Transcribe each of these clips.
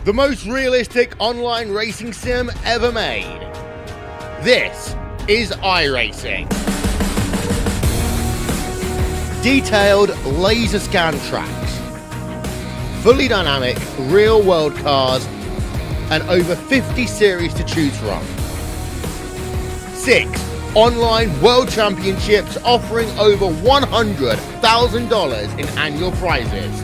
The most realistic online racing sim ever made. This is iRacing. Detailed laser scan tracks, fully dynamic real world cars, and over 50 series to choose from. 6 online world championships offering over $100,000 in annual prizes.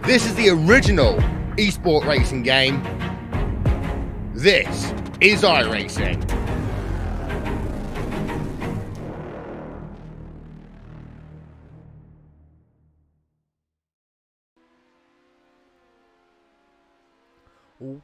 This is the original esport racing game. This is iRacing.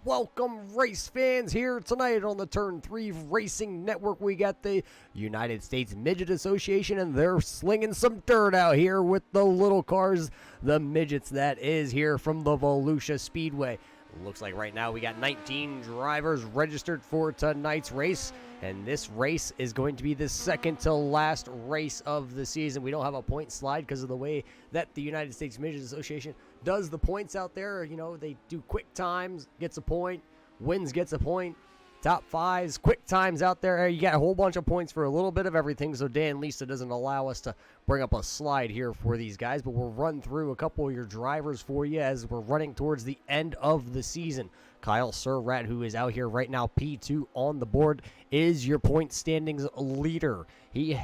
Welcome, race fans, here tonight on the Turn 3 Racing Network. We got the United States Midget Association, and they're slinging some dirt out here with the little cars, the midgets that is here from the Volusia Speedway. Looks like right now we got 19 drivers registered for tonight's race, and this race is going to be the second to last race of the season. We don't have a point slide because of the way that the United States Midget Association does the points out there. You know, they do quick times, gets a point, wins gets a point, top fives, quick times out there. You got a whole bunch of points for a little bit of everything, so Dan Lisa doesn't allow us to bring up a slide here for these guys, but we'll run through a couple of your drivers for you as we're running towards the end of the season. Kyle Surratt, who is out here right now, P2 on the board, is your point standings leader. He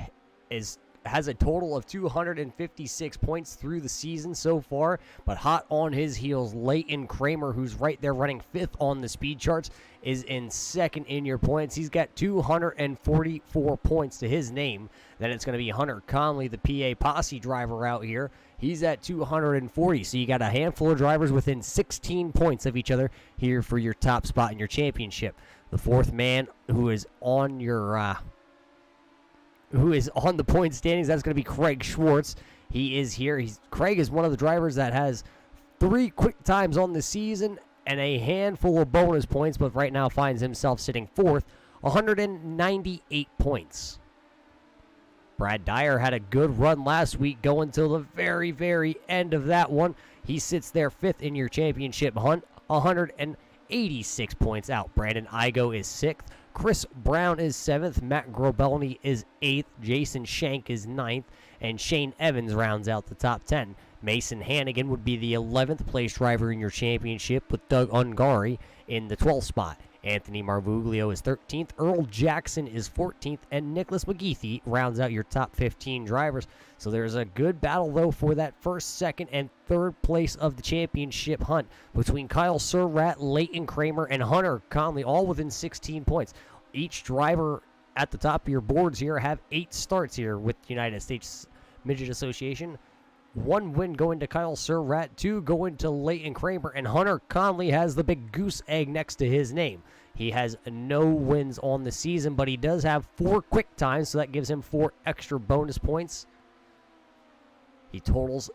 has a total of 256 points through the season so far, but hot on his heels, Leighton Kramer, who's right there running 5th on the speed charts, is in 2nd in your points. He's got 244 points to his name. Then it's going to be Hunter Conley, the PA Posse driver out here. He's at 240, so you got a handful of drivers within 16 points of each other here for your top spot in your championship. The 4th man who is on your the point standings, that's going to be Craig Schwartz. He is here. Craig is one of the drivers that has 3 quick times on the season and a handful of bonus points, but right now finds himself sitting 4th, 198 points. Brad Dyer had a good run last week, going till the very, very end of that one. He sits there 5th in your championship hunt, 186 points out. Brandon Igo is 6th. Chris Brown is 7th, Matt Grobelny is 8th, Jason Shank is 9th, and Shane Evans rounds out the top 10. Mason Hannigan would be the 11th place driver in your championship, with Doug Ungari in the 12th spot. Anthony Marvuglio is 13th, Earl Jackson is 14th, and Nicholas McGeethy rounds out your top 15 drivers. So there's a good battle, though, for that 1st, 2nd, and 3rd place of the championship hunt between Kyle Surratt, Leighton Kramer, and Hunter Conley, all within 16 points. Each driver at the top of your boards here have 8 starts here with the United States Midget Association. 1 win going to Kyle Surratt, 2 going to Leighton Kramer, and Hunter Conley has the big goose egg next to his name. He has no wins on the season, but he does have 4 quick times, so that gives him 4 extra bonus points. He totals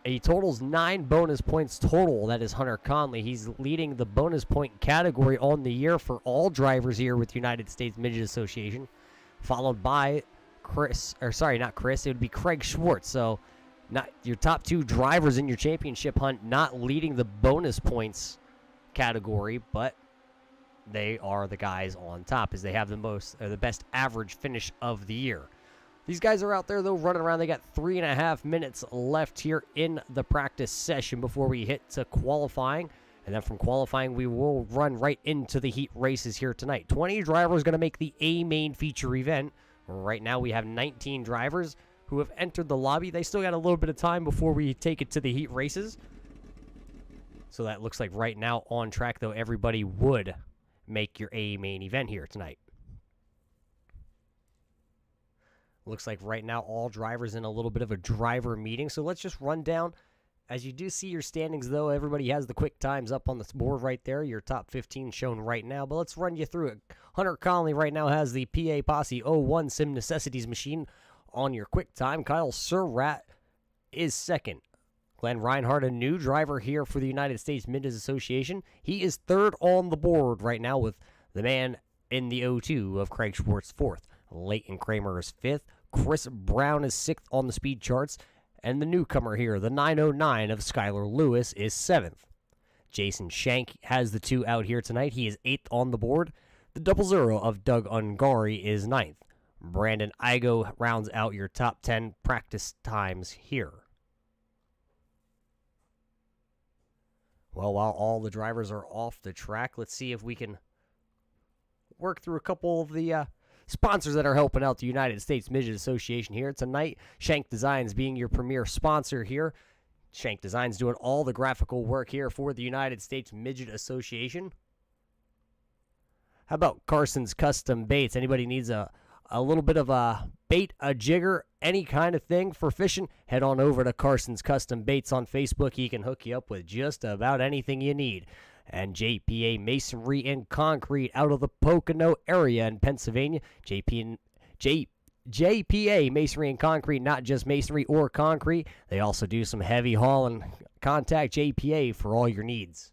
9 bonus points total. That is Hunter Conley. He's leading the bonus point category on the year for all drivers here with United States Midget Association, followed by it would be Craig Schwartz. So not your top 2 drivers in your championship hunt, not leading the bonus points category, but they are the guys on top as they have the best average finish of the year. These guys are out there, though, running around. They got 3.5 minutes left here in the practice session before we hit to qualifying. And then from qualifying, we will run right into the heat races here tonight. 20 drivers going to make the A main feature event. Right now, we have 19 drivers who have entered the lobby. They still got a little bit of time before we take it to the heat races. So that looks like right now on track, though, everybody would make your A main event here tonight. Looks like right now all drivers in a little bit of a driver meeting. So let's just run down. As you do see your standings, though, everybody has the quick times up on the board right there. Your top 15 shown right now. But let's run you through it. Hunter Conley right now has the PA Posse 01 Sim Necessities machine on your quick time. Kyle Surratt is 2nd. Glenn Reinhardt, a new driver here for the United States Midget Association. He is 3rd on the board right now with the man in the 02 of Craig Schwartz 4th. Leighton Kramer is 5th. Chris Brown is 6th on the speed charts. And the newcomer here, the 909 of Skylar Lewis, is 7th. Jason Shank has the 2 out here tonight. He is 8th on the board. The 00 of Doug Ungari is 9th. Brandon Igo rounds out your top 10 practice times here. Well, while all the drivers are off the track, let's see if we can work through a couple of the sponsors that are helping out the United States Midget Association here tonight. Shank Designs being your premier sponsor here. Shank Designs doing all the graphical work here for the United States Midget Association. How about Carson's Custom Baits? Anybody needs a little bit of a bait, a jigger, any kind of thing for fishing, head on over to Carson's Custom Baits on Facebook. He can hook you up with just about anything you need. And JPA Masonry and Concrete out of the Pocono area in Pennsylvania. JPA Masonry and Concrete, not just masonry or concrete. They also do some heavy hauling. Contact JPA for all your needs.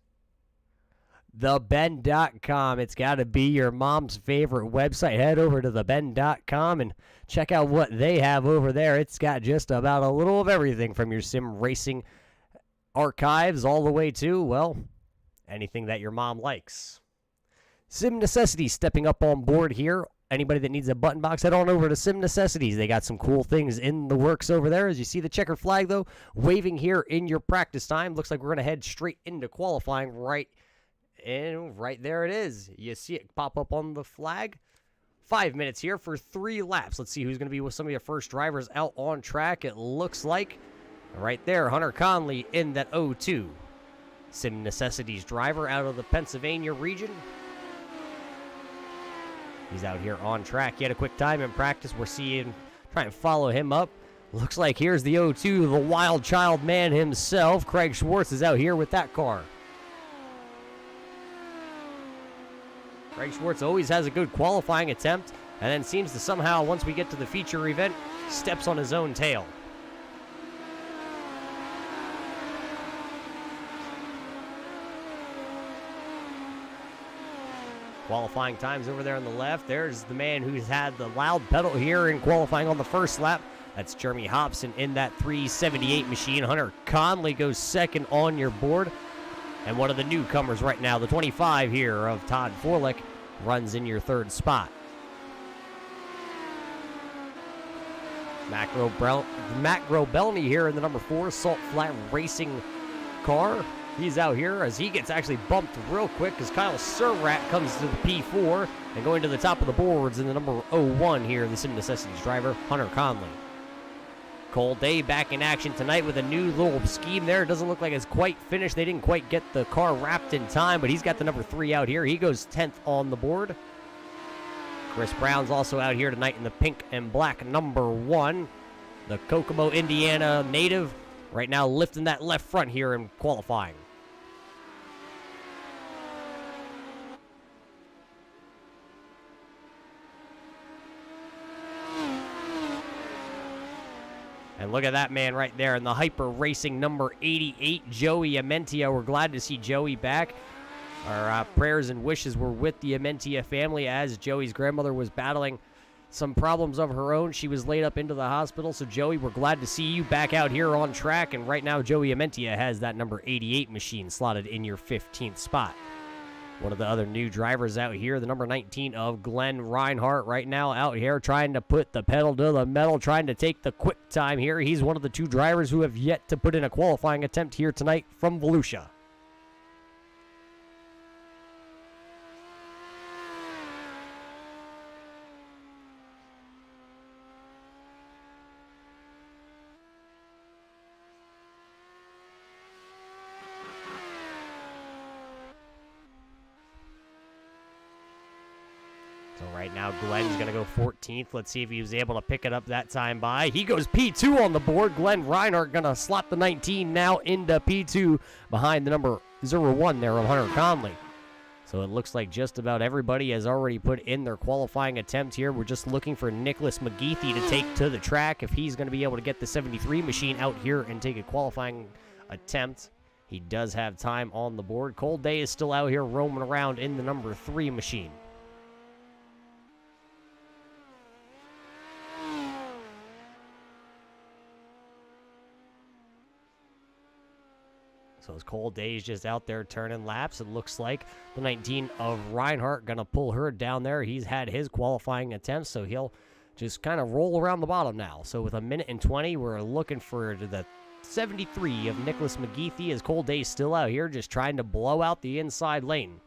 TheBend.com. It's got to be your mom's favorite website. Head over to TheBend.com and check out what they have over there. It's got just about a little of everything from your sim racing archives all the way to, well, anything that your mom likes. Sim Necessities stepping up on board here. Anybody that needs a button box, head on over to Sim Necessities. They got some cool things in the works over there. As you see the checkered flag, though, waving here in your practice time. Looks like we're going to head straight into qualifying and right there it is. You see it pop up on the flag. 5 minutes here for 3 laps. Let's see who's going to be with some of your first drivers out on track. It looks like right there, Hunter Conley in that 02. Sim Necessities driver out of the Pennsylvania region. He's out here on track. He had a quick time in practice. We're seeing, trying to follow him up. Looks like here's the 02, the wild child man himself. Craig Schwartz is out here with that car. Craig Schwartz always has a good qualifying attempt, and then seems to somehow, once we get to the feature event, steps on his own tail. Qualifying times over there on the left. There's the man who's had the loud pedal here in qualifying on the first lap. That's Jeremy Hobson in that 378 machine. Hunter Conley goes second on your board. And one of the newcomers right now, the 25 here of Todd Forlick, runs in your third spot. Matt Grobelny here in the number 4 Salt Flat Racing car. He's out here as he gets actually bumped real quick as Kyle Surratt comes to the P4 and going to the top of the boards in the number 01 here, the Sim Necessities driver, Hunter Conley. Cole Day back in action tonight with a new little scheme there. It doesn't look like it's quite finished. They didn't quite get the car wrapped in time, but he's got the number 3 out here. He goes 10th on the board. Chris Brown's also out here tonight in the pink and black number 1. The Kokomo, Indiana native right now lifting that left front here in qualifying. And look at that man right there in the Hyper Racing number 88, Joey Amentia. We're glad to see Joey back. Our prayers and wishes were with the Amentia family as Joey's grandmother was battling some problems of her own. She was laid up into the hospital. So, Joey, we're glad to see you back out here on track. And right now, Joey Amentia has that number 88 machine slotted in your 15th spot. One of the other new drivers out here, the number 19 of Glenn Reinhardt, right now out here trying to put the pedal to the metal, trying to take the quick time here. He's one of the 2 drivers who have yet to put in a qualifying attempt here tonight from Volusia. So right now, Glenn's going to go 14th. Let's see if he was able to pick it up that time by. He goes P2 on the board. Glenn Reinhardt going to slot the 19 now into P2 behind the number 01 there of Hunter Conley. So it looks like just about everybody has already put in their qualifying attempt here. We're just looking for Nicholas McGeethy to take to the track if he's going to be able to get the 73 machine out here and take a qualifying attempt. He does have time on the board. Cole Day is still out here roaming around in the number 3 machine. So as Cole Day's just out there turning laps, it looks like the 19 of Reinhardt going to pull her down there. He's had his qualifying attempts, so he'll just kind of roll around the bottom now. So with 1:20, we're looking for the 73 of Nicholas McGeethy as Cole Day's still out here just trying to blow out the inside lane.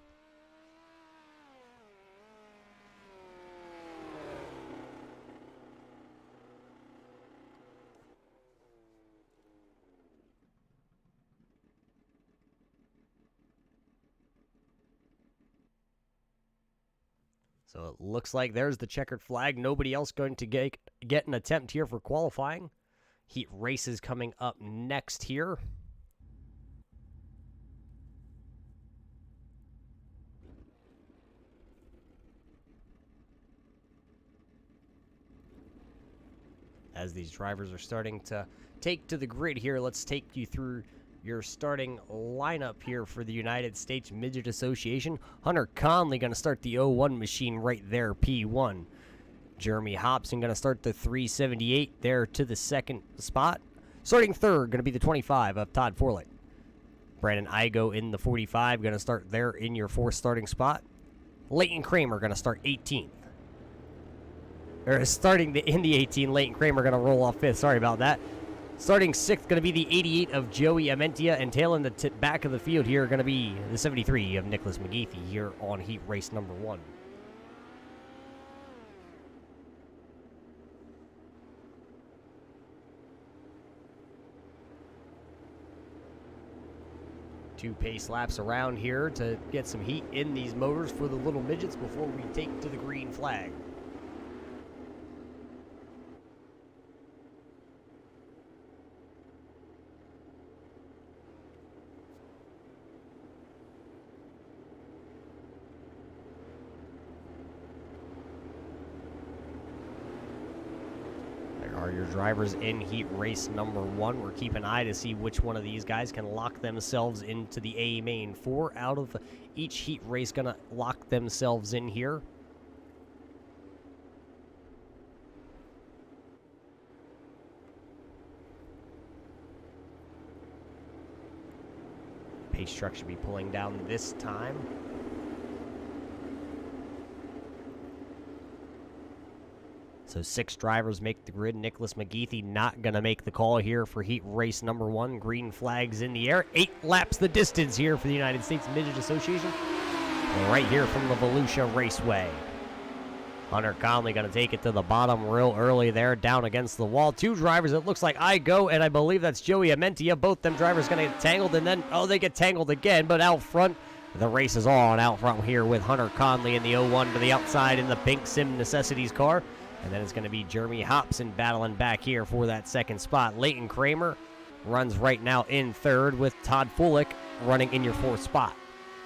So it looks like there's the checkered flag. Nobody else going to get an attempt here for qualifying. Heat races coming up next here. As these drivers are starting to take to the grid here, let's take you through your starting lineup here for the United States Midget Association. Hunter Conley going to start the 01 machine right there, P1. Jeremy Hobson going to start the 378 there to the second spot. Starting third going to be the 25 of Todd Forlick. Brandon Igo in the 45 going to start there in your fourth starting spot. Leighton Kramer going to start 18th. Or starting in the 18, Leighton Kramer going to roll off fifth. Sorry about that. Starting sixth, going to be the 88 of Joey Amentia, and tailing the back of the field here, going to be the 73 of Nicholas McGeethy here on heat race number 1. Two pace laps around here to get some heat in these motors for the little midgets before we take to the green flag. Are your drivers in heat race number 1. We're keeping an eye to see which one of these guys can lock themselves into the A main. 4 out of each heat race gonna lock themselves in here. Pace truck should be pulling down this time. So 6 drivers make the grid. Nicholas McGeethy not going to make the call here for heat race number 1. Green flags in the air. 8 laps the distance here for the United States Midget Association. Right here from the Volusia Raceway. Hunter Conley going to take it to the bottom real early there, down against the wall. 2 drivers, it looks like Igo, and I believe that's Joey Amentia. Both them drivers going to get tangled, and then, they get tangled again, but out front, the race is on out front here with Hunter Conley in the 01 to the outside in the pink Sim Necessities car. And then it's going to be Jeremy Hobson battling back here for that second spot. Leighton Kramer runs right now in third with Todd Fulick running in your fourth spot.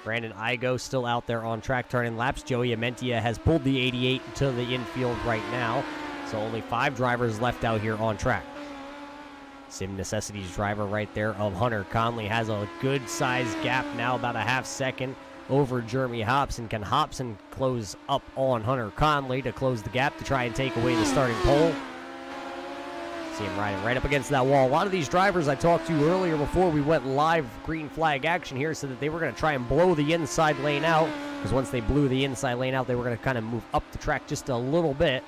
Brandon Igo still out there on track turning laps. Joey Amentia has pulled the 88 to the infield right now. So only 5 drivers left out here on track. Sim Necessities driver right there of Hunter Conley has a good size gap now, about a half second over Jeremy Hobson. Can Hobson close up on Hunter Conley to close the gap to try and take away the starting pole? See him riding right up against that wall. A lot of these drivers I talked to earlier before we went live green flag action here said that they were going to try and blow the inside lane out, because once they blew the inside lane out, they were going to kind of move up the track just a little bit.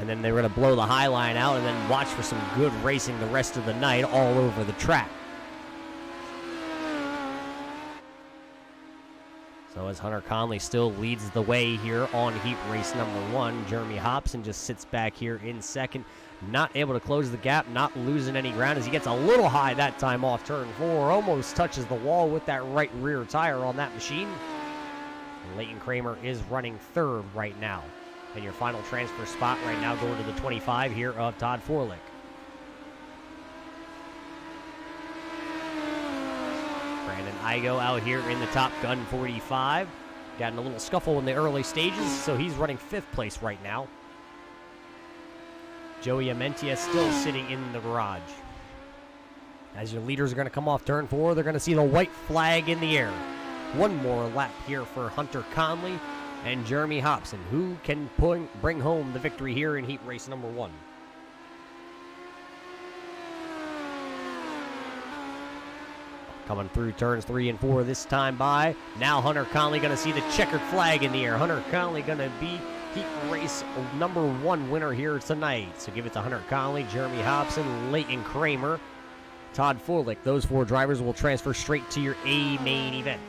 And then they were going to blow the high line out and then watch for some good racing the rest of the night all over the track. So as Hunter Conley still leads the way here on heat race number 1, Jeremy Hobson just sits back here in second, not able to close the gap, not losing any ground as he gets a little high that time off turn 4, almost touches the wall with that right rear tire on that machine. And Leighton Kramer is running third right now. And your final transfer spot right now going to the 25 here of Todd Forlick. Brandon Igo out here in the Top Gun 45. Got in a little scuffle in the early stages, so he's running 5th place right now. Joey Amentia still sitting in the garage. As your leaders are going to come off turn 4, they're going to see the white flag in the air. One more lap here for Hunter Conley and Jeremy Hobson, who can bring home the victory here in heat race number 1. Coming through turns 3 and 4 this time by. Now Hunter Conley going to see the checkered flag in the air. Hunter Conley going to be heat race number 1 winner here tonight. So give it to Hunter Conley, Jeremy Hobson, Leighton Kramer, Todd Forlick. Those 4 drivers will transfer straight to your A main event.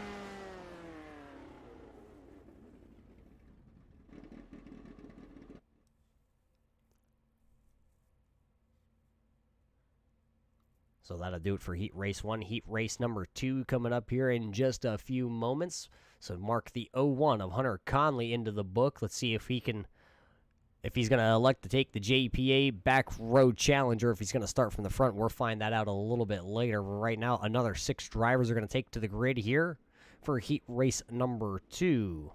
So that'll do it for Heat Race 1. Heat Race number 2 coming up here in just a few moments. So mark the 01 of Hunter Conley into the book. Let's see if he's going to elect to take the JPA back road challenge, or if he's going to start from the front. We'll find that out a little bit later. Right now, another 6 drivers are going to take to the grid here for Heat Race number 2.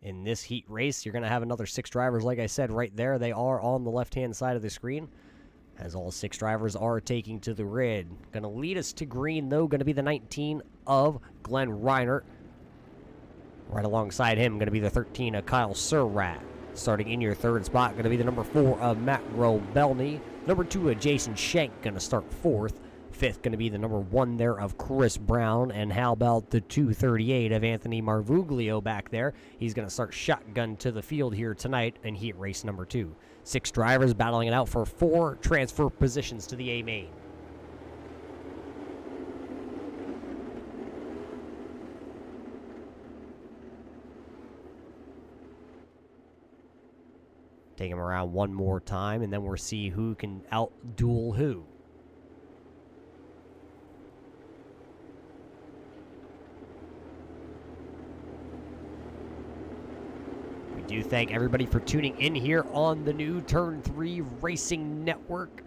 In this heat race, you're going to have another 6 drivers, like I said, right there. They are on the left-hand side of the screen, as all 6 drivers are taking to the grid. Going to lead us to green, though, going to be the 19 of Glenn Reinert. Right alongside him, going to be the 13 of Kyle Surratt. Starting in your 3rd spot, going to be the number 4 of Matt Robelny. Number 2 of Jason Shank, going to start 4th. 5th going to be the number 1 there of Chris Brown. And how about the 238 of Anthony Marvuglio back there? He's going to start shotgun to the field here tonight in heat race number 2. 6 drivers battling it out for 4 transfer positions to the A main. Take him around one more time, and then we'll see who can out-duel who. We do thank everybody for tuning in here on the new Turn 3 Racing Network.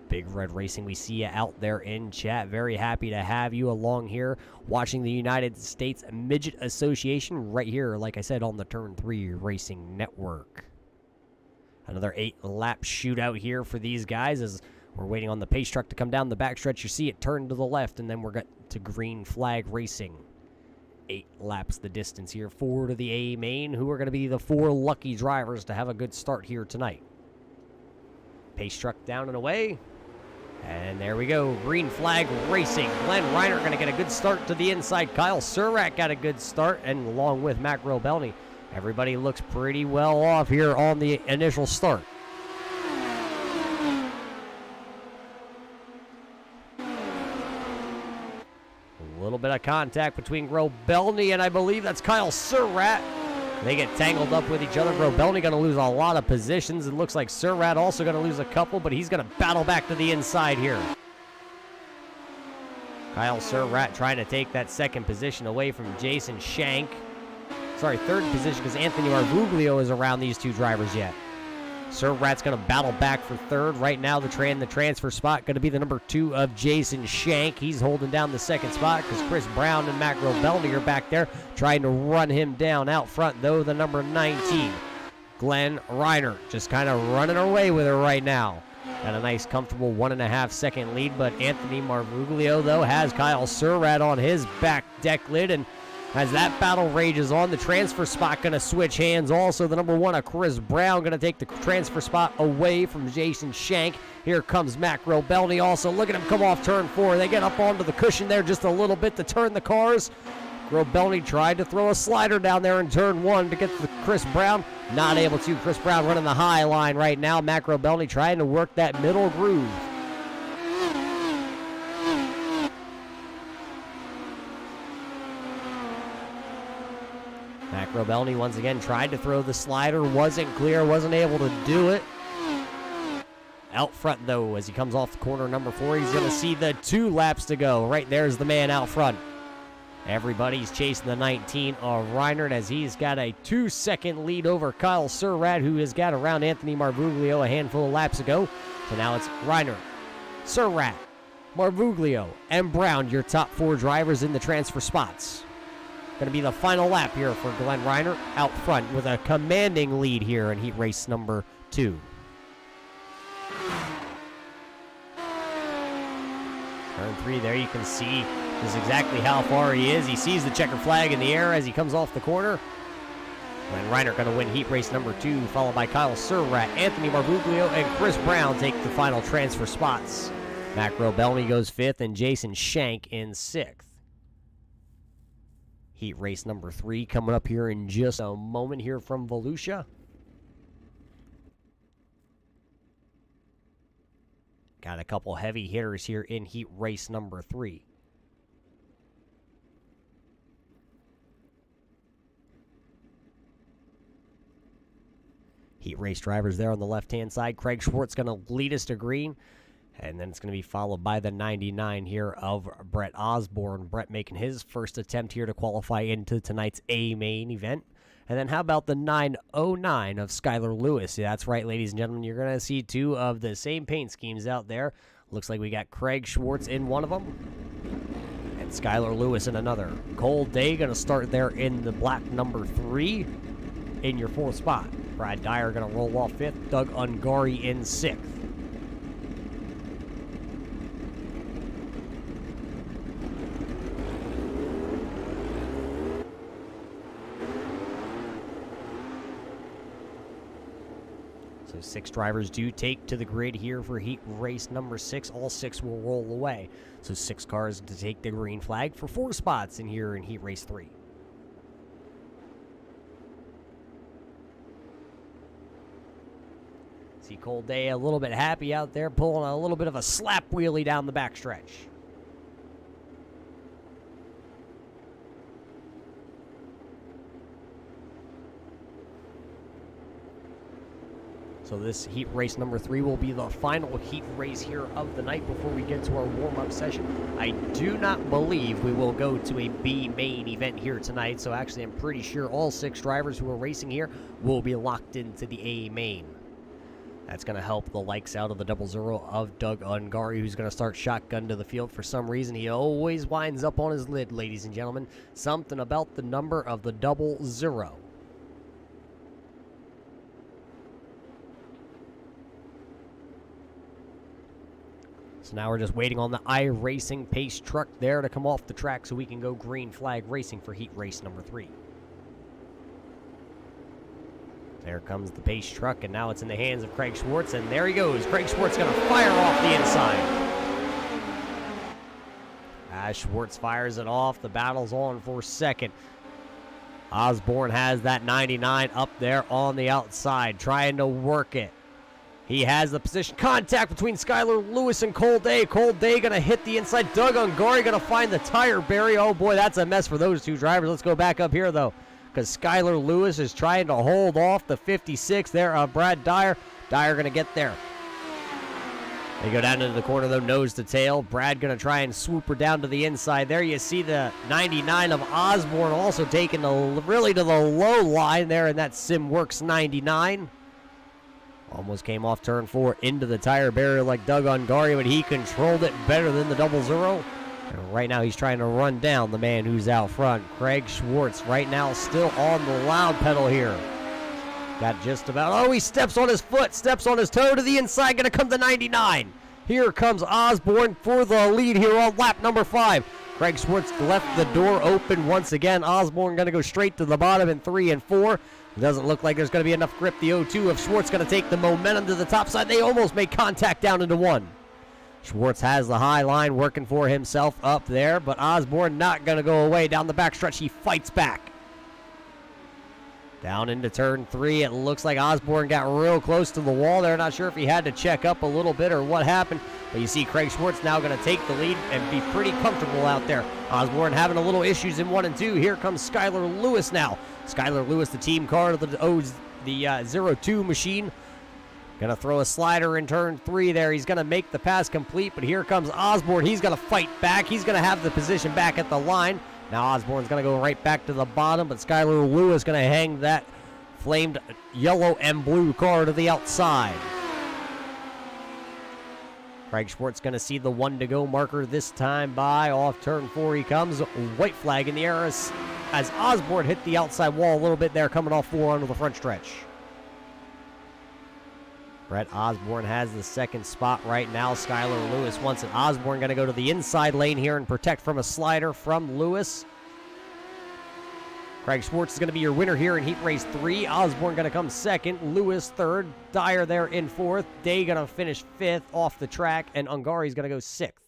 Big Red Racing, we see you out there in chat. Very happy to have you along here watching the United States Midget Association right here, like I said, on the Turn 3 Racing Network. Another 8-lap shootout here for these guys as we're waiting on the pace truck to come down the backstretch. You see it turn to the left, and then we're got to green flag racing. 8 laps the distance here. 4 to the A main, who are going to be the 4 lucky drivers to have a good start here tonight. Pace truck down and away. And there we go. Green flag racing. Glenn Reinert going to get a good start to the inside. Kyle Surratt got a good start, and along with Mac Robelny. Everybody looks pretty well off here on the initial start. A little bit of contact between Robelny and I believe that's Kyle Surratt. They get tangled up with each other. Robelny going to lose a lot of positions. It looks like Surratt also going to lose a couple, but he's going to battle back to the inside here. Kyle Surratt trying to take that second position away from Jason Shank. Sorry, third position because Anthony Marvuglio is around these 2 drivers yet. Surratt's going to battle back for 3rd. Right now, the transfer spot going to be the number 2 of Jason Shank. He's holding down the 2nd spot because Chris Brown and Mac Robelny are back there trying to run him down. Out front, though, the number 19, Glenn Reinert, just kind of running away with her right now. Got a nice, comfortable 1.5-second lead, but Anthony Marvuglio, though, has Kyle Surratt on his back deck lid, and as that battle rages on, the transfer spot going to switch hands. Also, the number 1 of Chris Brown going to take the transfer spot away from Jason Shank. Here comes Mac Robelny also. Look at him come off turn 4. They get up onto the cushion there just a little bit to turn the cars. Robelny tried to throw a slider down there in turn 1 to get to Chris Brown. Not able to. Chris Brown running the high line right now. Mac Robelny trying to work that middle groove. Mac Robelny once again tried to throw the slider, wasn't clear, wasn't able to do it. Out front, though, as he comes off the corner number 4, he's going to see the 2 laps to go. Right there's the man out front. Everybody's chasing the 19 of Reinert as he's got a 2-second lead over Kyle Surratt, who has got around Anthony Marvuglio a handful of laps ago. So now it's Reinert, Surratt, Marvuglio, and Brown, your top 4 drivers in the transfer spots. Going to be the final lap here for Glenn Reinert out front with a commanding lead here in heat race number 2. Turn 3, there you can see just exactly how far he is. He sees the checker flag in the air as he comes off the corner. Glenn Reiner going to win heat race number 2, followed by Kyle Surratt, Anthony Marbuglio, and Chris Brown take the final transfer spots. Mac Robelny goes 5th, and Jason Shank in 6th. Heat race number 3 coming up here in just a moment here from Volusia. Got a couple heavy hitters here in heat race number 3. Heat race drivers there on the left-hand side. Craig Schwartz going to lead us to green. And then it's going to be followed by the 99 here of Brett Osborne. Brett making his first attempt here to qualify into tonight's A main event. And then how about the 909 of Skylar Lewis? Yeah, that's right, ladies and gentlemen. You're going to see 2 of the same paint schemes out there. Looks like we got Craig Schwartz in one of them and Skylar Lewis in another. Cole Day going to start there in the black number 3 in your 4th spot. Brad Dyer going to roll off 5th. Doug Ungari in 6th. So 6 drivers do take to the grid here for heat race number 6. All 6 will roll away. So 6 cars to take the green flag for 4 spots in here in heat race 3. See Cole Day a little bit happy out there, pulling a little bit of a slap wheelie down the backstretch. So this heat race number 3 will be the final heat race here of the night before we get to our warm-up session. I do not believe we will go to a B main event here tonight, so actually I'm pretty sure all 6 drivers who are racing here will be locked into the A main. That's going to help the likes out of the 00 of Doug Ungari, who's going to start shotgun to the field. For some reason, he always winds up on his lid, ladies and gentlemen. Something about the number of the 00. So now we're just waiting on the iRacing pace truck there to come off the track so we can go green flag racing for heat race number 3. There comes the pace truck, and now it's in the hands of Craig Schwartz, and there he goes. Craig Schwartz going to fire off the inside. As Schwartz fires it off, the battle's on for 2nd. Osborne has that 99 up there on the outside, trying to work it. He has the position. Contact between Skylar Lewis and Cole Day. Cole Day going to hit the inside. Doug Ungari going to find the tire barrier. Oh, boy, that's a mess for those 2 drivers. Let's go back up here, though, because Skylar Lewis is trying to hold off the 56 there of Brad Dyer. Dyer going to get there. They go down into the corner, though, nose to tail. Brad going to try and swoop her down to the inside. There you see the 99 of Osborne also taking really to the low line there in that SimWorks 99. Almost came off turn 4 into the tire barrier like Doug Ungari, but he controlled it better than the 00. And right now he's trying to run down the man who's out front. Craig Schwartz right now still on the loud pedal here. Got just about, oh, he steps on his foot, steps on his toe to the inside, going to come to 99. Here comes Osborne for the lead here on lap number 5. Craig Schwartz left the door open once again. Osborne going to go straight to the bottom in 3 and 4. It doesn't look like there's going to be enough grip. The 0-2 of Schwartz going to take the momentum to the top side. They almost make contact down into 1. Schwartz has the high line working for himself up there, but Osborne not going to go away down the backstretch. He fights back. Down into turn 3, it looks like Osborne got real close to the wall there. Not sure if he had to check up a little bit or what happened, but you see Craig Schwartz now going to take the lead and be pretty comfortable out there. Osborne having a little issues in 1 and 2. Here comes Skylar Lewis now. Skylar Lewis, the team car of the 0-2 machine. Going to throw a slider in turn 3 there. He's going to make the pass complete, but here comes Osborne. He's going to fight back. He's going to have the position back at the line. Now Osborne's going to go right back to the bottom, but Skylar Lewis going to hang that flamed yellow and blue car to the outside. Craig Schwartz going to see the 1 to go marker this time by. Off turn 4 he comes. White flag in the air as Osborne hit the outside wall a little bit there, coming off 4 onto the front stretch. Brett Osborne has the 2nd spot right now. Skylar Lewis wants it. Osborne going to go to the inside lane here and protect from a slider from Lewis. Craig Schwartz is going to be your winner here in heat race 3. Osborne going to come second. Lewis third. Dyer there in fourth. Day going to finish fifth off the track. And Ungari is going to go sixth.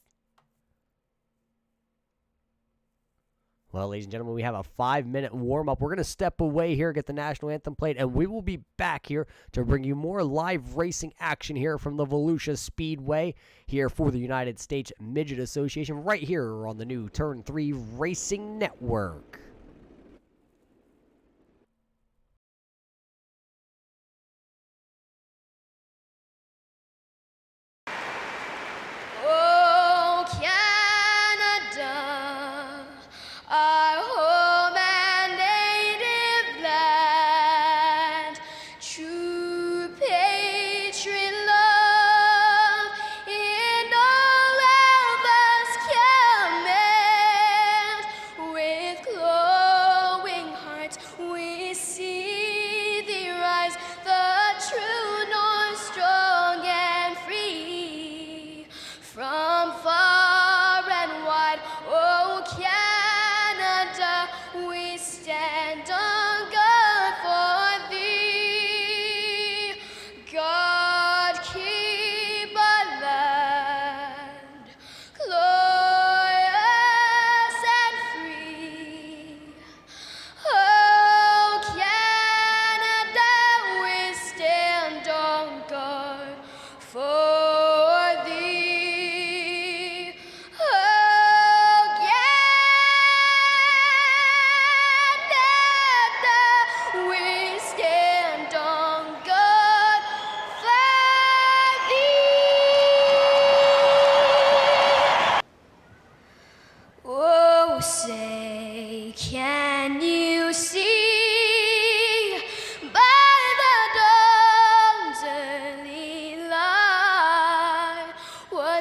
Well, ladies and gentlemen, we have a 5-minute warm-up. We're going to step away here, get the national anthem played, and we will be back here to bring you more live racing action here from the Volusia Speedway here for the United States Midget Association right here on the new Turn 3 Racing Network.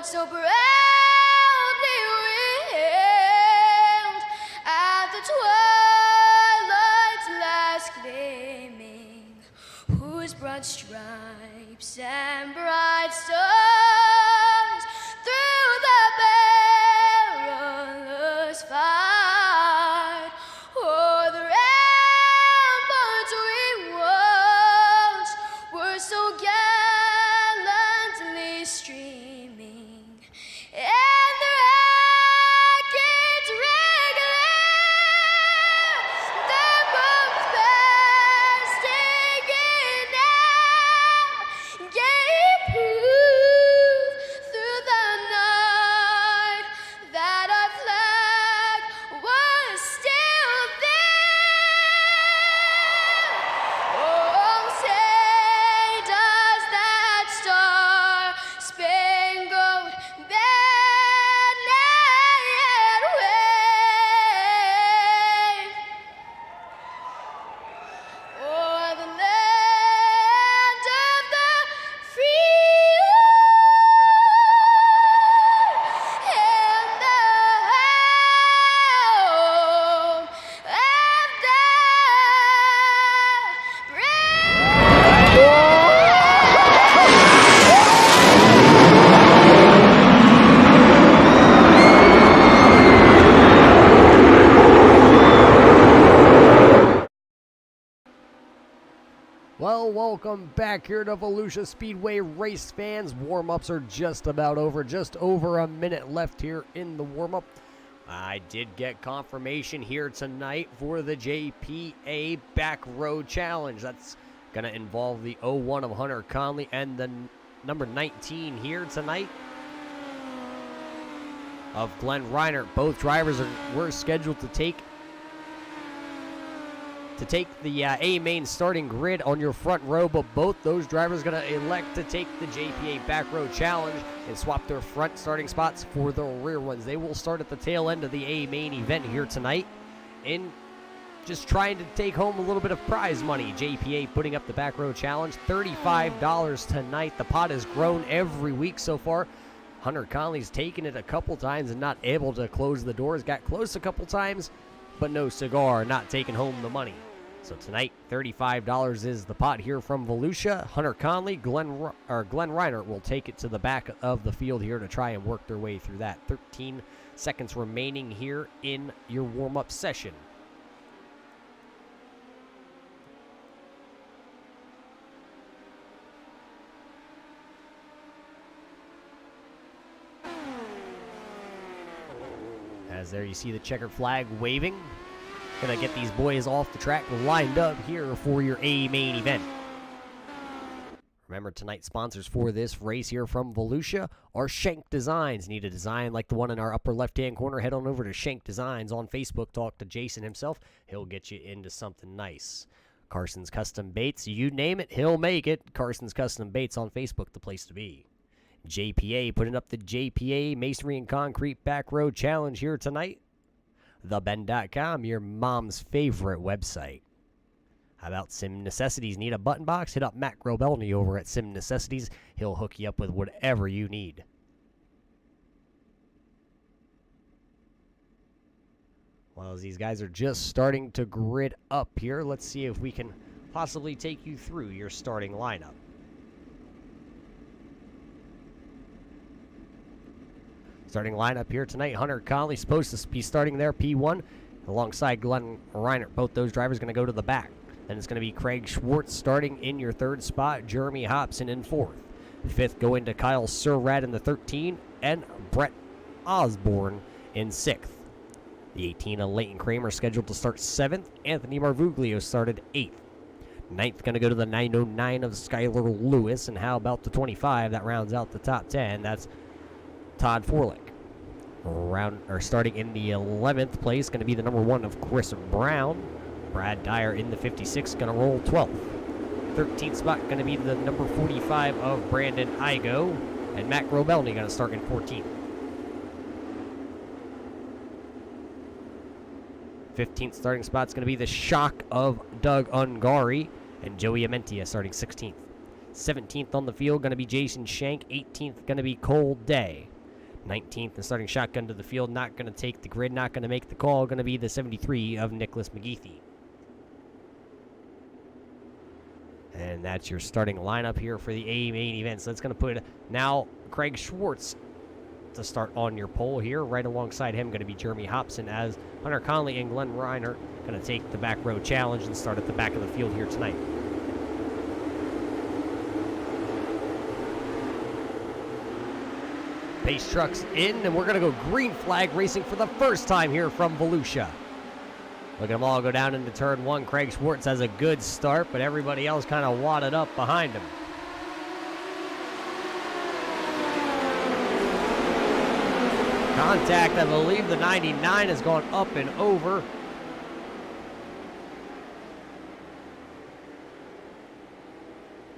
So proudly wailed at the twilight's last gleaming, whose broad stripes and bright stars through the perilous fight o'er the ramparts we watched were so gallantly streaming. And the rockets regular, the bombs bursting in air, gave proof through the night that our flag was still there. Oh, say does that star-spangled banner yet wave o'er the land of the free and the home of the brave. Well, welcome back here to Volusia Speedway race fans. Warm-ups are just about over. Just over a minute left here in the warm-up. I did get confirmation here tonight for the JPA Back Row Challenge. That's going to involve the 01 of Hunter Conley and the number 19 here tonight of Glenn Reiner. Both drivers were scheduled to take the A main starting grid on your front row, but both those drivers are going to elect to take the JPA Back Row Challenge and swap their front starting spots for the rear ones. They will start at the tail end of the A main event here tonight and just trying to take home a little bit of prize money. JPA putting up the Back Row Challenge, $35 tonight. The pot has grown every week so far. Hunter Conley's taken it a couple times and not able to close the doors. Got close a couple times, but no cigar, not taking home the money. So tonight, $35 is the pot here from Volusia. Hunter Conley, Glenn Reiner will take it to the back of the field here to try and work their way through that. 13 seconds remaining here in your warm-up session. there you see the checkered flag waving. Gonna get these boys off the track lined up here for your A main event. Remember, tonight's sponsors for this race here from Volusia are Shank Designs. Need a design like the one in our upper left-hand corner? Head on over to Shank Designs on Facebook. Talk to Jason himself. He'll get you into something nice. Carson's Custom Baits. You name it, he'll make it. Carson's Custom Baits on Facebook, the place to be. JPA, putting up the JPA Masonry and Concrete Back Road Challenge here tonight. TheBend.com, your mom's favorite website. How about Sim Necessities? Need a button box? Hit up Matt Grobelny over at Sim Necessities. He'll hook you up with whatever you need. Well, as these guys are just starting to grid up here, let's see if we can possibly take you through your starting lineup. Starting lineup here tonight, Hunter Conley supposed to be starting there, P1, alongside Glenn Reinert. Both those drivers going to go to the back. Then it's going to be Craig Schwartz starting in your third spot, Jeremy Hobson in fourth. Fifth going to Kyle Surratt in the 13, and Brett Osborne in sixth. The 18 of Leighton Kramer scheduled to start seventh. Anthony Marvuglio started eighth. Ninth going to go to the 909 of Skylar Lewis, and how about the 25 that rounds out the top 10? That's Todd Forlick. Starting in the 11th place, going to be the number 1 of Chris Brown. Brad Dyer in the 56, going to roll 12th. 13th spot going to be the number 45 of Brandon Igo. And Matt Grobelny going to start in 14th. 15th starting spot is going to be the shock of Doug Ungari. And Joey Amentia starting 16th. 17th on the field going to be Jason Shank. 18th going to be Cole Day. 19th and starting shotgun to the field, not going to take the grid, not going to make the call, going to be the 73 of Nicholas McGeethy. And that's your starting lineup here for the A main event. So that's going to put now Craig Schwartz to start on your pole here. Right alongside him going to be Jeremy Hobson, as Hunter Conley and Glenn Reiner going to take the back row challenge and start at the back of the field here tonight. Pace trucks in, and we're going to go green flag racing for the first time here from Volusia. Look at them all go down into turn one. Craig Schwartz has a good start, but everybody else kind of wadded up behind him. Contact, I believe the 99 has gone up and over.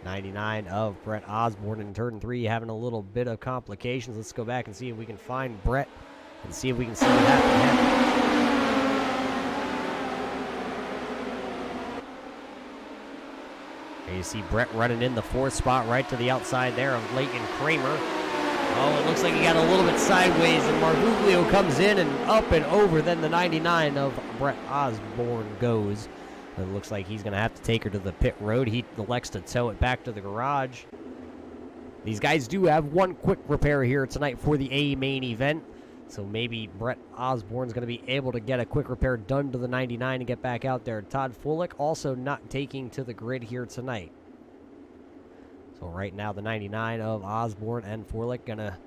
'99 of Brett Osborne in turn 3, having a little bit of complications. Let's go back and see if we can find Brett and see if we can see what happened. Here you see Brett running in the fourth spot right to the outside there of Leighton Kramer. Oh, it looks like he got a little bit sideways, and Marvuglio comes in and up and over. Then the 99 of Brett Osborne goes. It looks like he's going to have to take her to the pit road. He elects to tow it back to the garage. These guys do have one quick repair here tonight for the A main event. So maybe Brett Osborne's going to be able to get a quick repair done to the 99 and get back out there. Todd Fullick also not taking to the grid here tonight. So right now the 99 of Osborne and Forlick gonna,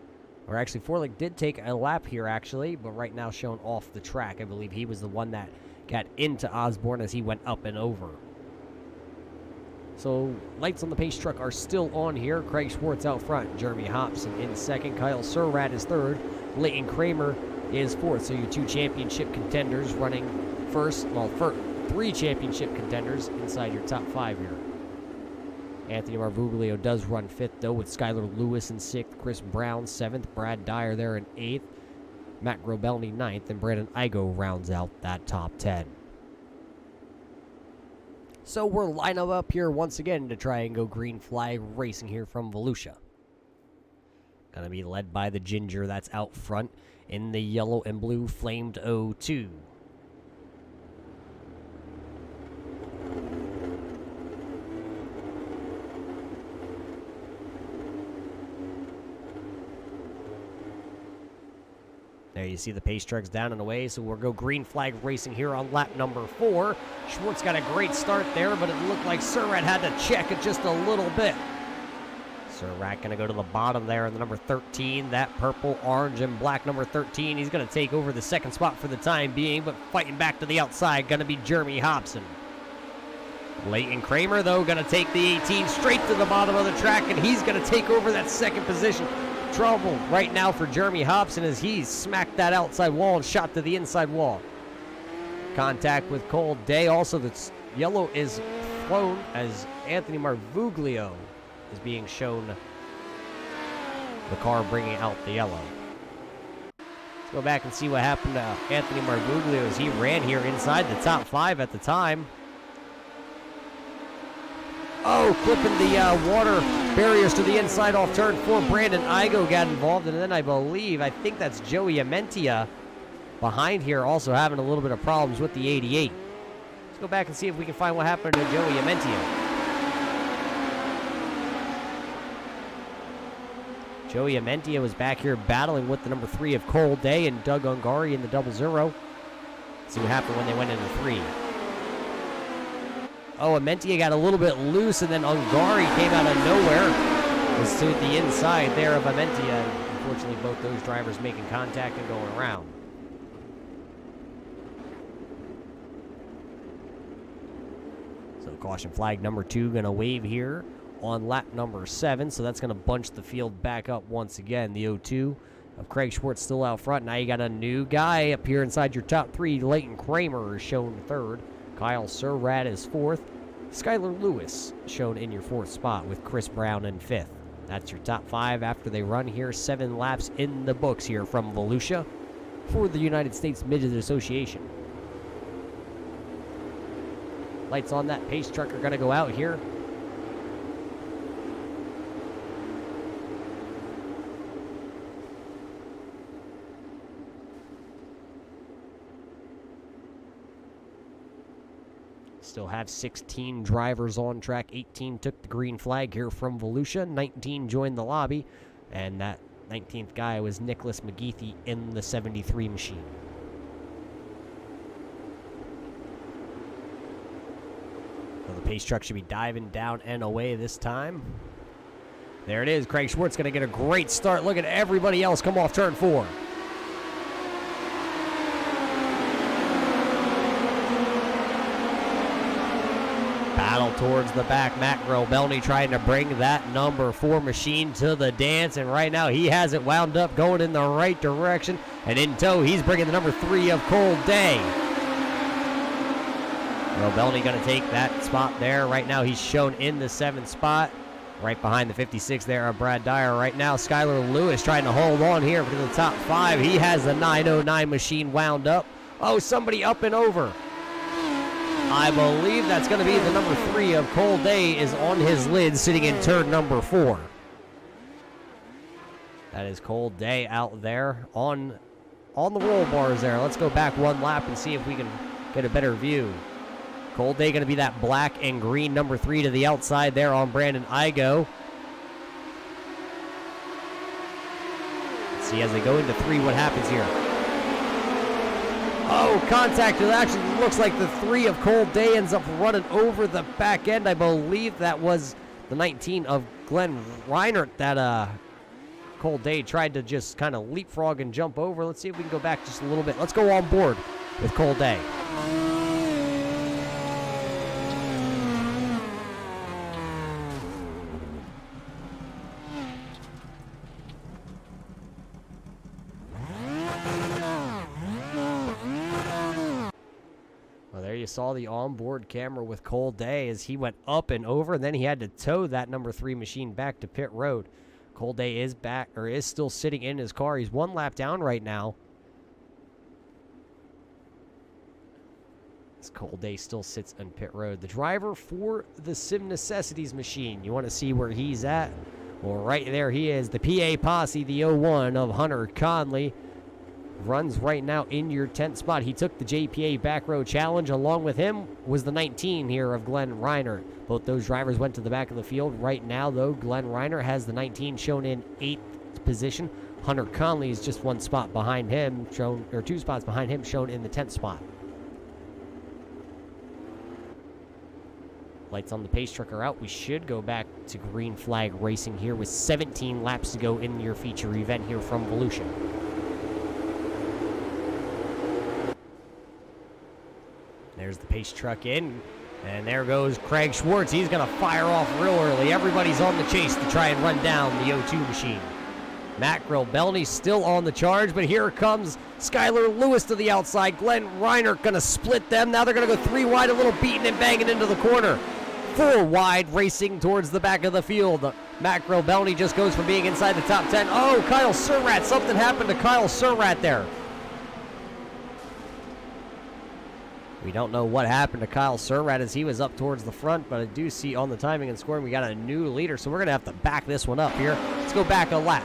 or actually Forlick did take a lap here actually, but right now shown off the track. I believe he was the one that got into Osborne as he went up and over. So lights on the pace truck are still on here. Craig Schwartz out front, Jeremy Hobson in second, Kyle Surratt is third, Leighton Kramer is fourth. So your two championship contenders running first, well, three championship contenders inside your top five here. Anthony Marvuglio does run fifth, though, with Skylar Lewis in sixth, Chris Brown seventh, Brad Dyer there in eighth, Matt Grobelny ninth, and Brandon Igo rounds out that top 10. So we're lining up here once again to try and go green flag racing here from Volusia. Gonna be led by the Ginger that's out front in the yellow and blue flamed 02. There you see the pace trucks down and away, so we'll go green flag racing here on lap number 4. Schwartz got a great start there, but it looked like Surratt had to check it just a little bit. Surratt going to go to the bottom there in the number 13. That purple, orange, and black number 13. He's going to take over the second spot for the time being, but fighting back to the outside, going to be Jeremy Hobson. Leighton Kramer, though, going to take the 18 straight to the bottom of the track, and he's going to take over that second position. Trouble right now for Jeremy Hobson as he smacked that outside wall and shot to the inside wall. Contact with Cole Day. Also, the yellow is flown as Anthony Marvuglio is being shown the car bringing out the yellow. Let's go back and see what happened to Anthony Marvuglio as he ran here inside the top 5 at the time. Oh, clipping the water barriers to the inside off turn 4. Brandon Igo got involved, and then I think that's Joey Amentia behind here also having a little bit of problems with the 88. Let's go back and see if we can find what happened to Joey Amentia. Joey Amentia was back here battling with the number 3 of Cole Day and Doug Ungari in the 00. See what happened when they went into 3. Oh, Amentia got a little bit loose, and then Ungari came out of nowhere. Was to the inside there of Amentia. Unfortunately, both those drivers making contact and going around. So caution flag number 2 going to wave here on lap number 7, so that's going to bunch the field back up once again. The 02 of Craig Schwartz still out front. Now you got a new guy up here inside your top 3. Leighton Kramer is shown 3rd. Kyle Surratt is 4th. Skylar Lewis shown in your 4th spot with Chris Brown in 5th. That's your top 5 after they run here. 7 laps in the books here from Volusia for the United States Midget Association. Lights on that pace truck are going to go out here. Still have 16 drivers on track. 18 took the green flag here from Volusia. 19 joined the lobby. And that 19th guy was Nicholas McGeethy in the 73 machine. So the pace truck should be diving down and away this time. There it is. Craig Schwartz going to get a great start. Look at everybody else come off turn 4. Battle towards the back. Matt Grobelny trying to bring that number 4 machine to the dance, and right now he has it wound up going in the right direction. And in tow, he's bringing the number 3 of Cole Day. Grobelny going to take that spot there. Right now he's shown in the 7th spot, right behind the 56 there of Brad Dyer. Right now Skylar Lewis trying to hold on here to the top 5. He has the 909 machine wound up. Oh, somebody up and over. I believe that's going to be the number 3 of Cole Day is on his lid sitting in turn number 4. That is Cole Day out there on the roll bars there. Let's go back 1 lap and see if we can get a better view. Cole Day going to be that black and green number 3 to the outside there on Brandon Igo. Let's see as they go into 3 what happens here. Oh, contact. It actually looks like the 3 of Cole Day ends up running over the back end. I believe that was the 19 of Glenn Reinert that Cole Day tried to just kind of leapfrog and jump over. Let's see if we can go back just a little bit. Let's go on board with Cole Day. There you saw the onboard camera with Cole Day as he went up and over, and then he had to tow that number 3 machine back to pit road. Cole Day is back, or is still sitting in his car. He's 1 lap down right now. As Cole Day still sits in pit road. The driver for the Sim Necessities machine. You want to see where he's at? Well, right there he is. The PA Posse, the 01 of Hunter Conley. Runs right now in your 10th spot. He took the JPA back row challenge. Along with him was the 19 here of Glenn Reiner. Both those drivers went to the back of the field. Right now, though, Glenn Reiner has the 19 shown in 8th position. Hunter Conley is just 1 spot behind him, shown, or 2 spots behind him, shown in the 10th spot. Lights on the pace truck are out. We should go back to green flag racing here with 17 laps to go in your feature event here from Volusia. There's the pace truck in, and there goes Craig Schwartz. He's going to fire off real early. Everybody's on the chase to try and run down the O2 machine. Matt Grobelny still on the charge, but here comes Skylar Lewis to the outside. Glenn Reiner going to split them. Now they're going to go 3 wide, a little beating and banging into the corner. 4 wide, racing towards the back of the field. Matt Grobelny just goes from being inside the top 10. Oh, Kyle Surratt. Something happened to Kyle Surratt there. We don't know what happened to Kyle Surratt as he was up towards the front, but I do see on the timing and scoring we got a new leader, so we're going to have to back this one up here. Let's go back a lap.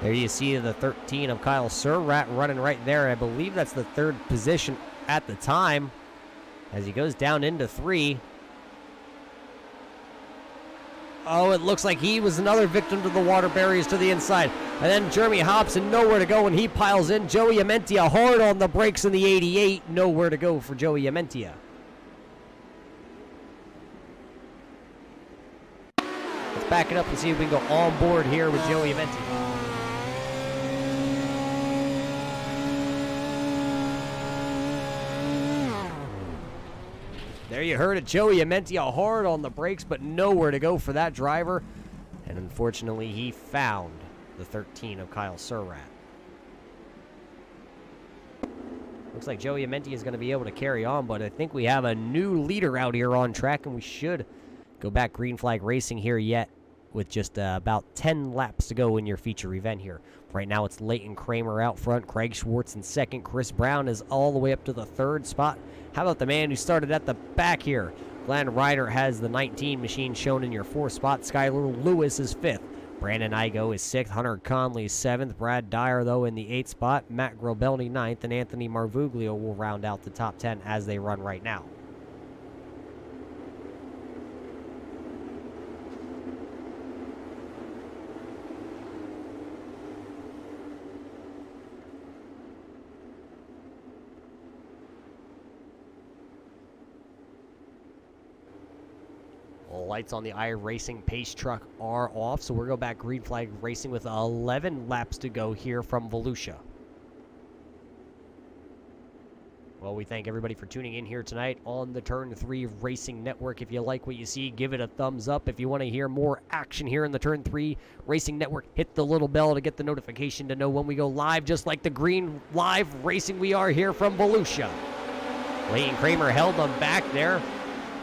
There you see the 13 of Kyle Surratt running right there. I believe that's the 3rd position at the time as he goes down into 3. Oh, it looks like he was another victim to the water barriers to the inside. And then Jeremy Hobson, nowhere to go, and he piles in. Joey Amentia hard on the brakes in the 88. Nowhere to go for Joey Amentia. Let's back it up and see if we can go on board here with Joey Amentia. There you heard it, Joey Amentia hard on the brakes, but nowhere to go for that driver. And unfortunately, he found the 13 of Kyle Surratt. Looks like Joey Amentia is going to be able to carry on, but I think we have a new leader out here on track, and we should go back green flag racing here yet with just about 10 laps to go in your feature event here. Right now, it's Leighton Kramer out front, Craig Schwartz in second, Chris Brown is all the way up to the 3rd spot. How about the man who started at the back here? Glenn Ryder has the 19 machine shown in your 4th spot. Skylar Lewis is 5th. Brandon Igo is 6th. Hunter Conley is 7th. Brad Dyer, though, in the 8th spot. Matt Grobelny 9th. And Anthony Marvuglio will round out the top 10 as they run right now. Lights on the iRacing pace truck are off, so we're going back green flag racing with 11 laps to go here from Volusia. Well, we thank everybody for tuning in here tonight on the Turn 3 Racing Network. If you like what you see, give it a thumbs up. If you want to hear more action here in the Turn 3 Racing Network, hit the little bell to get the notification to know when we go live, just like the green live racing we are here from Volusia. Leighton Kramer held them back there.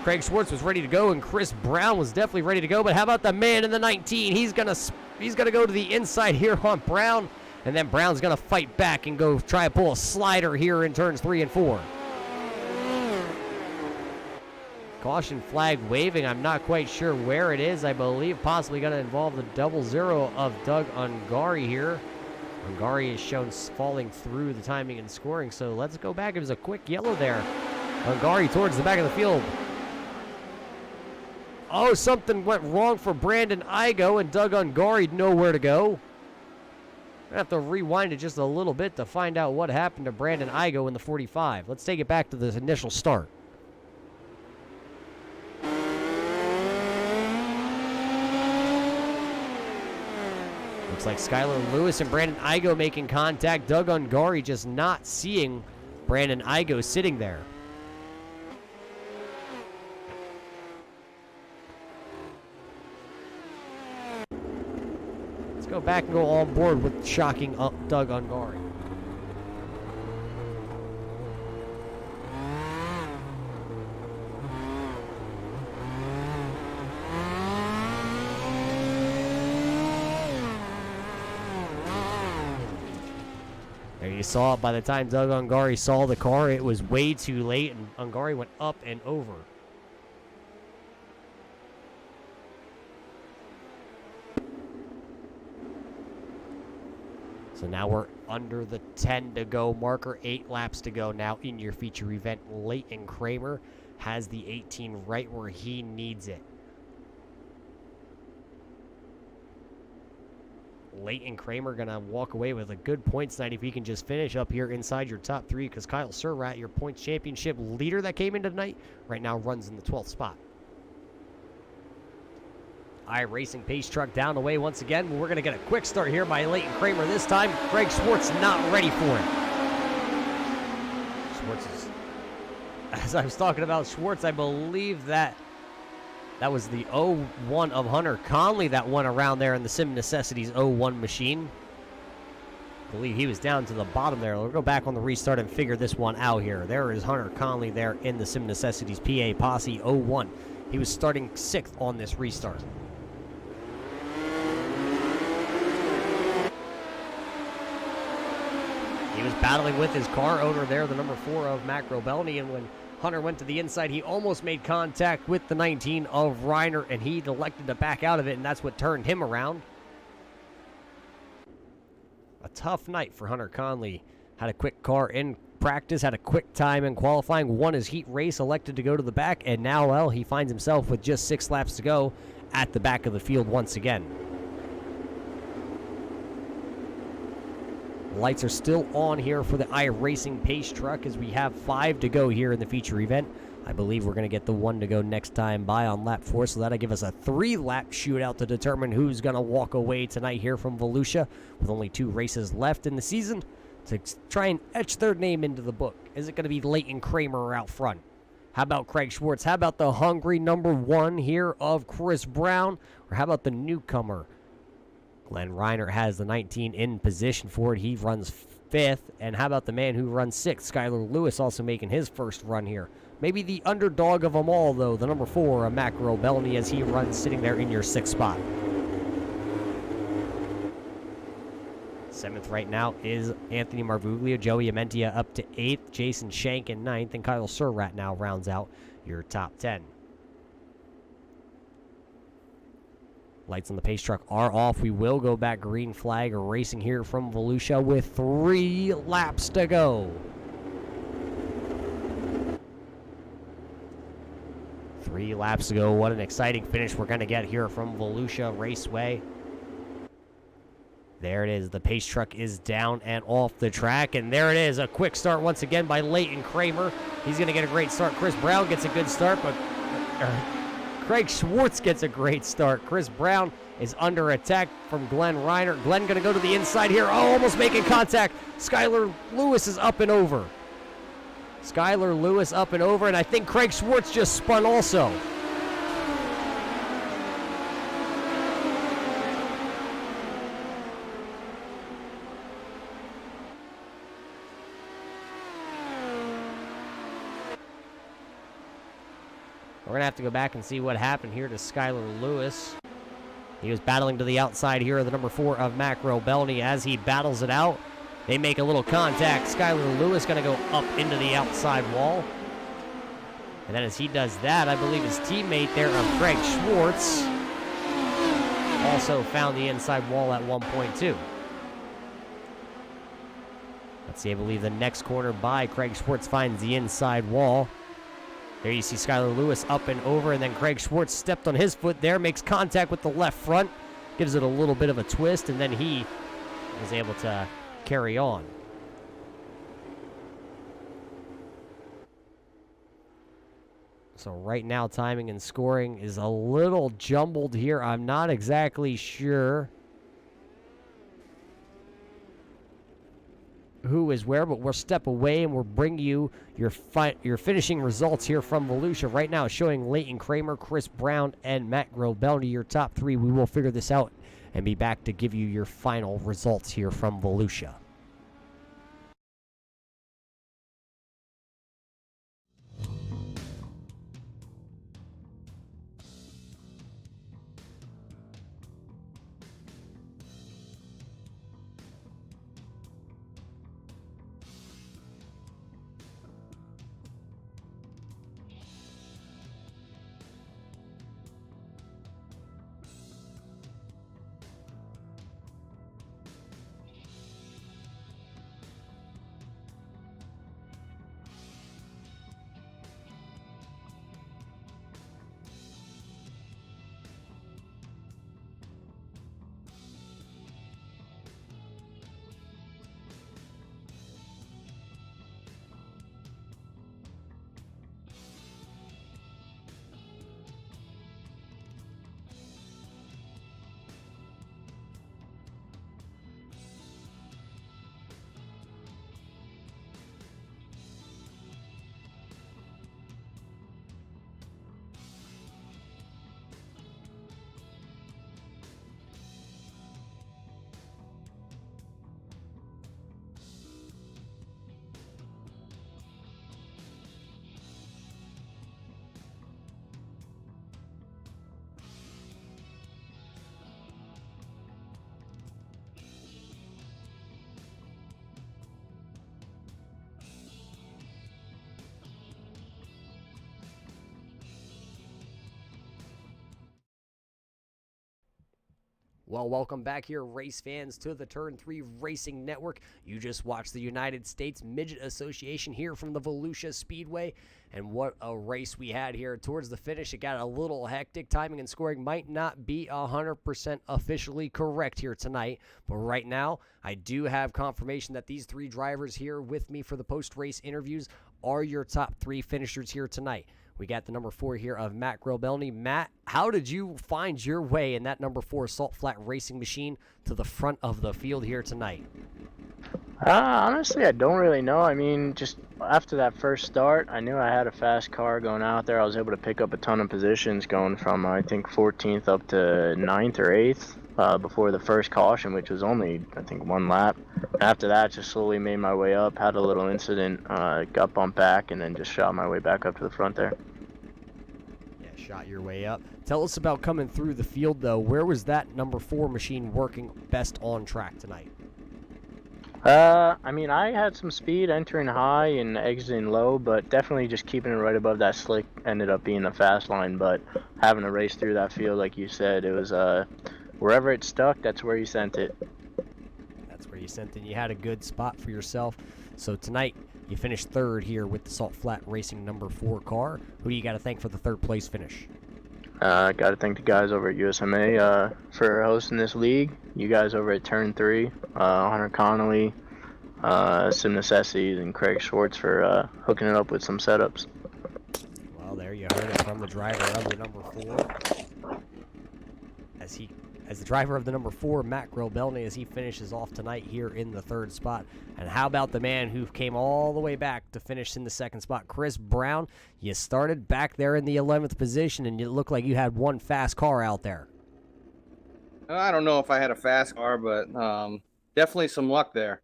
Craig Schwartz was ready to go, and Chris Brown was definitely ready to go. But how about the man in the 19? He's gonna go to the inside here on Brown, and then Brown's gonna fight back and go try to pull a slider here in turns 3 and 4. Caution flag waving. I'm not quite sure where it is. I believe possibly going to involve the 0-0 of Doug Ungari here. Ungari is shown falling through the timing and scoring. So let's go back. It was a quick yellow there. Ungari towards the back of the field. Oh, something went wrong for Brandon Igo, and Doug Ungari nowhere to go. I have to rewind it just a little bit to find out what happened to Brandon Igo in the 45. Let's take it back to the initial start. Looks like Skylar Lewis and Brandon Igo making contact. Doug Ungari just not seeing Brandon Igo sitting there. Go back and go on board with shocking Doug Ungari. There you saw it. By the time Doug Ungari saw the car, it was way too late, and Ungari went up and over. So now we're under the 10 to go marker, 8 laps to go now in your feature event. Leighton Kramer has the 18 right where he needs it. Leighton Kramer going to walk away with a good points tonight if he can just finish up here inside your top 3, because Kyle Surratt, your points championship leader that came in tonight, right now runs in the 12th spot. iRacing pace truck down the way once again. We're going to get a quick start here by Leighton Kramer this time. Craig Schwartz not ready for it. Schwartz is, as I was talking about Schwartz, I believe that was the 01 of Hunter Conley that went around there in the Sim Necessities 01 machine. I believe he was down to the bottom there. We'll go back on the restart and figure this one out here. There is Hunter Conley there in the Sim Necessities PA Posse 01. He was starting 6th on this restart. He was battling with his car owner there, the number 4 of Mac Robelny, and when Hunter went to the inside, he almost made contact with the 19 of Reiner, and he elected to back out of it, and that's what turned him around. A tough night for Hunter Conley. Had a quick car in practice, had a quick time in qualifying, won his heat race, elected to go to the back, and now, well, he finds himself with just 6 laps to go at the back of the field once again. Lights are still on here for the iRacing pace truck as we have 5 to go here in the feature event. I believe we're going to get the 1 to go next time by on lap 4, so that'll give us a 3-lap shootout to determine who's going to walk away tonight here from Volusia with only 2 races left in the season to try and etch their name into the book. Is it going to be Leighton Kramer out front? How about Craig Schwartz? How about the hungry number 1 here of Chris Brown? Or how about the newcomer? Glenn Reiner has the 19 in position for it. He runs 5th. And how about the man who runs 6th? Skylar Lewis also making his first run here. Maybe the underdog of them all, though, the number 4, Mac Robelny, as he runs sitting there in your 6th spot. 7th right now is Anthony Marvuglio, Joey Amentia up to 8th, Jason Shank in 9th, and Kyle Surratt now rounds out your top 10. Lights on the pace truck are off. We will go back green flag racing here from Volusia with 3 laps to go. 3 laps to go. What an exciting finish we're going to get here from Volusia Raceway. There it is. The pace truck is down and off the track. And there it is. A quick start once again by Leighton Kramer. He's going to get a great start. Chris Brown gets a good start, but Craig Schwartz gets a great start. Chris Brown is under attack from Glenn Reiner. Glenn going to go to the inside here. Oh, almost making contact. Skylar Lewis is up and over. Skylar Lewis up and over, and I think Craig Schwartz just spun also. We're going to have to go back and see what happened here to Skylar Lewis. He was battling to the outside here, the number 4 of Mac Robelny. As he battles it out, they make a little contact. Skylar Lewis going to go up into the outside wall. And then as he does that, I believe his teammate there of Craig Schwartz also found the inside wall at 1.2. Let's see, I believe the next corner by Craig Schwartz finds the inside wall. There you see Skylar Lewis up and over, and then Craig Schwartz stepped on his foot there, makes contact with the left front, gives it a little bit of a twist, and then he is able to carry on. So right now, timing and scoring is a little jumbled here. I'm not exactly sure who is where, but we'll step away and we'll bring you your finishing results here from Volusia. Right now, showing Leighton Kramer, Chris Brown, and Matt Grobelny, your top 3. We will figure this out and be back to give you your final results here from Volusia. Well, welcome back here, race fans, to the Turn 3 Racing Network. You just watched the United States Midget Association here from the Volusia Speedway. And what a race we had here. Towards the finish, it got a little hectic. Timing and scoring might not be 100% officially correct here tonight. But right now, I do have confirmation that these three drivers here with me for the post-race interviews are your top three finishers here tonight. We got the number 4 here of Matt Grobelny. Matt, how did you find your way in that number 4 Salt Flat Racing machine to the front of the field here tonight? Honestly, I don't really know. I mean, just after that first start, I knew I had a fast car going out there. I was able to pick up a ton of positions going from, I think, 14th up to 9th or 8th before the first caution, which was only, I think, 1 lap. After that, just slowly made my way up, had a little incident, got bumped back, and then just shot my way back up to the front there. Yeah, shot your way up. Tell us about coming through the field, though. Where was that number 4 machine working best on track tonight? I mean, I had some speed entering high and exiting low, but definitely just keeping it right above that slick ended up being the fast line. But having to race through that field, like you said, it was wherever it stuck, that's where you sent it. That's where you sent it. You had a good spot for yourself. So tonight, you finished 3rd here with the Salt Flat Racing number 4 car. Who do you got to thank for the 3rd place finish? Got to thank the guys over at USMA for hosting this league. You guys over at Turn 3, Hunter Connolly, Sim Necessities, and Craig Schwartz for hooking it up with some setups. Well, there you heard it from the driver of the number 4. As the driver of the number 4, Matt Grobelny, as he finishes off tonight here in the 3rd spot. And how about the man who came all the way back to finish in the 2nd spot, Chris Brown? You started back there in the 11th position, and it looked like you had one fast car out there. I don't know if I had a fast car, but definitely some luck there.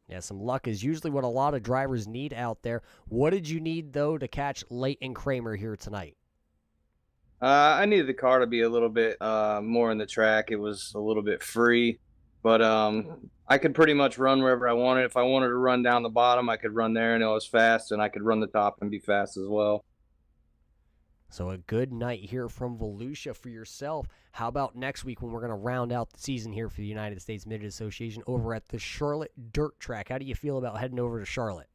Yeah, some luck is usually what a lot of drivers need out there. What did you need, though, to catch Leighton Kramer here tonight? I needed the car to be a little bit more in the track. It was a little bit free, but I could pretty much run wherever I wanted. If I wanted to run down the bottom, I could run there and it was fast, and I could run the top and be fast as well. So a good night here from Volusia for yourself. How about next week when we're going to round out the season here for the United States Midget Association over at the Charlotte Dirt Track? How do you feel about heading over to Charlotte?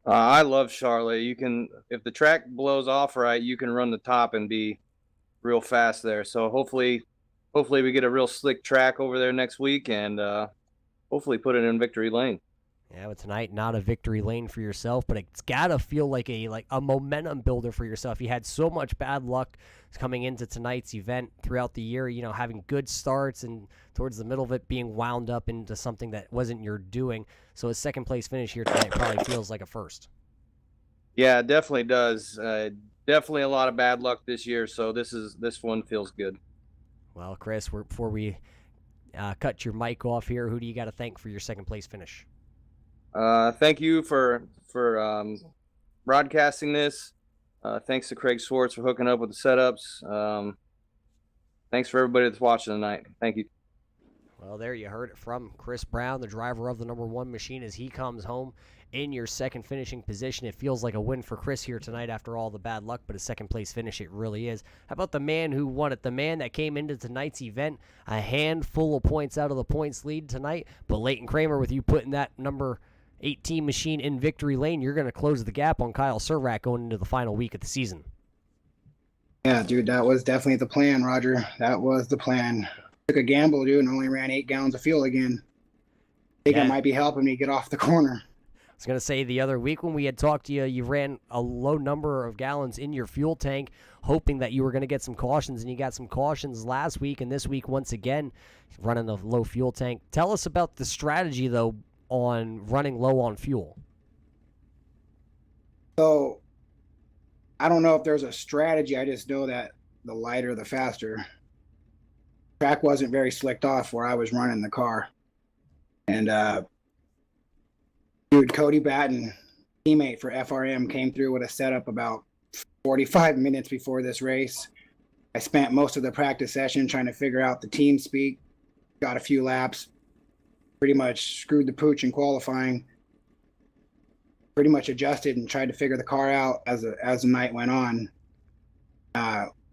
I love Charlotte. You can, if the track blows off right, you can run the top and be real fast there. So hopefully we get a real slick track over there next week, and hopefully put it in victory lane. Yeah, but tonight, not a victory lane for yourself, but it's got to feel like a momentum builder for yourself. You had so much bad luck coming into tonight's event throughout the year, having good starts and towards the middle of it being wound up into something that wasn't your doing. So a second place finish here tonight probably feels like a first. Yeah, it definitely does. Definitely a lot of bad luck this year, so this one feels good. Well, Chris, before we cut your mic off here, who do you got to thank for your second place finish? Thank you for broadcasting this. Thanks to Craig Schwartz for hooking up with the setups. Thanks for everybody that's watching tonight. Thank you. Well, there you heard it from Chris Brown, the driver of the number 1 machine, as he comes home in your second finishing position. It feels like a win for Chris here tonight after all the bad luck, but a second place finish it really is. How about the man who won it, the man that came into tonight's event a handful of points out of the points lead tonight, but Leighton Kramer, with you putting that number 18 machine in victory lane, you're going to close the gap on Kyle Surratt going into the final week of the season. Yeah, dude, that was definitely the plan, Roger. That was the plan. Took a gamble, dude, and only ran 8 gallons of fuel again. I think it might be helping me get off the corner. I was going to say the other week when we had talked to you, you ran a low number of gallons in your fuel tank, hoping that you were going to get some cautions, and you got some cautions last week, and this week, once again, running a low fuel tank. Tell us about the strategy, though, on running low on fuel. So, I don't know if there's a strategy. I just know that the lighter, the faster. Track wasn't very slicked off where I was running the car. And, dude, Cody Batten, teammate for FRM, came through with a setup about 45 minutes before this race. I spent most of the practice session trying to figure out the team speak, got a few laps, pretty much screwed the pooch in qualifying, pretty much adjusted and tried to figure the car out as the night went on.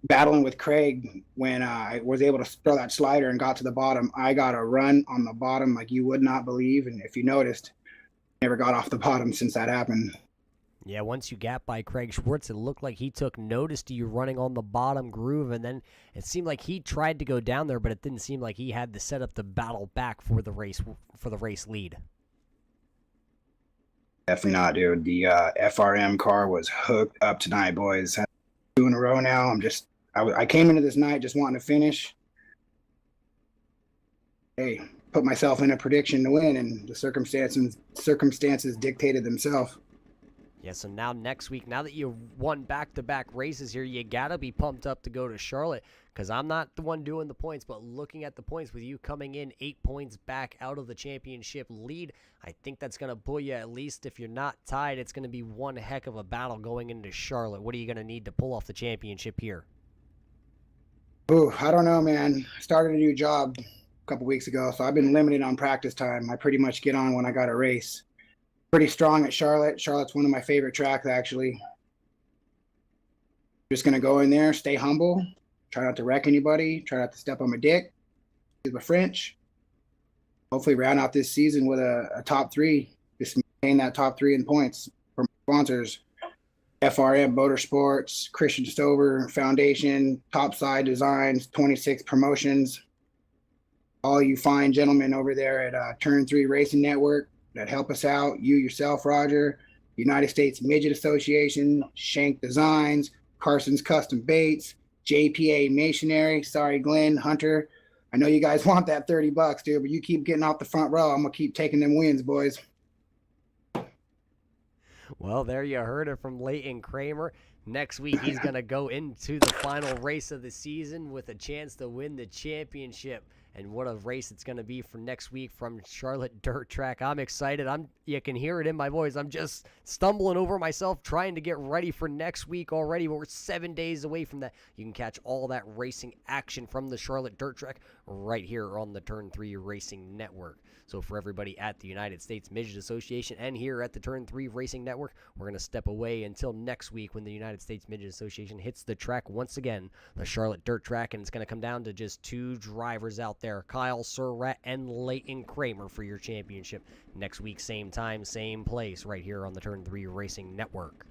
battling with Craig when I was able to throw that slider and got to the bottom. I got a run on the bottom like you would not believe. And if you noticed, never got off the bottom since that happened. Yeah, once you got by Craig Schwartz, it looked like he took notice to you running on the bottom groove, and then it seemed like he tried to go down there, but it didn't seem like he had the setup to battle back for the race lead. Definitely not, dude. The FRM car was hooked up tonight, boys. 2 in a row now. I came into this night just wanting to finish. Hey, put myself in a prediction to win, and the circumstances dictated themselves. Yeah, so now next week, now that you won back-to-back races here, you got to be pumped up to go to Charlotte, because I'm not the one doing the points, but looking at the points with you coming in 8 points back out of the championship lead, I think that's going to pull you, at least if you're not tied, it's going to be one heck of a battle going into Charlotte. What are you going to need to pull off the championship here? Ooh, I don't know, man. I started a new job a couple weeks ago, so I've been limited on practice time. I pretty much get on when I got a race. Pretty strong at Charlotte. Charlotte's one of my favorite tracks, actually. Just going to go in there, stay humble, try not to wreck anybody, try not to step on my dick, use my French. Hopefully round out this season with a top 3. Just maintain that top 3 in points for my sponsors. FRM Motorsports, Christian Stover Foundation, Topside Designs, 26 Promotions. All you fine gentlemen over there at Turn 3 Racing Network that help us out, you yourself, Roger, United States Midget Association, Shank Designs, Carson's Custom Baits, JPA Masonry. Sorry, Glenn, Hunter. I know you guys want that $30, dude, but you keep getting off the front row. I'm going to keep taking them wins, boys. Well, there you heard it from Leighton Kramer. Next week, he's going to go into the final race of the season with a chance to win the championship. And what a race it's going to be for next week from Charlotte Dirt Track. I'm excited. You can hear it in my voice. I'm just stumbling over myself trying to get ready for next week already. We're 7 days away from that. You can catch all that racing action from the Charlotte Dirt Track right here on the Turn 3 Racing Network. So for everybody at the United States Midget Association and here at the Turn 3 Racing Network, we're going to step away until next week when the United States Midget Association hits the track once again, the Charlotte Dirt Track, and it's going to come down to just 2 drivers out there, Kyle Surratt and Leighton Kramer for your championship. Next week, same time, same place, right here on the Turn 3 Racing Network.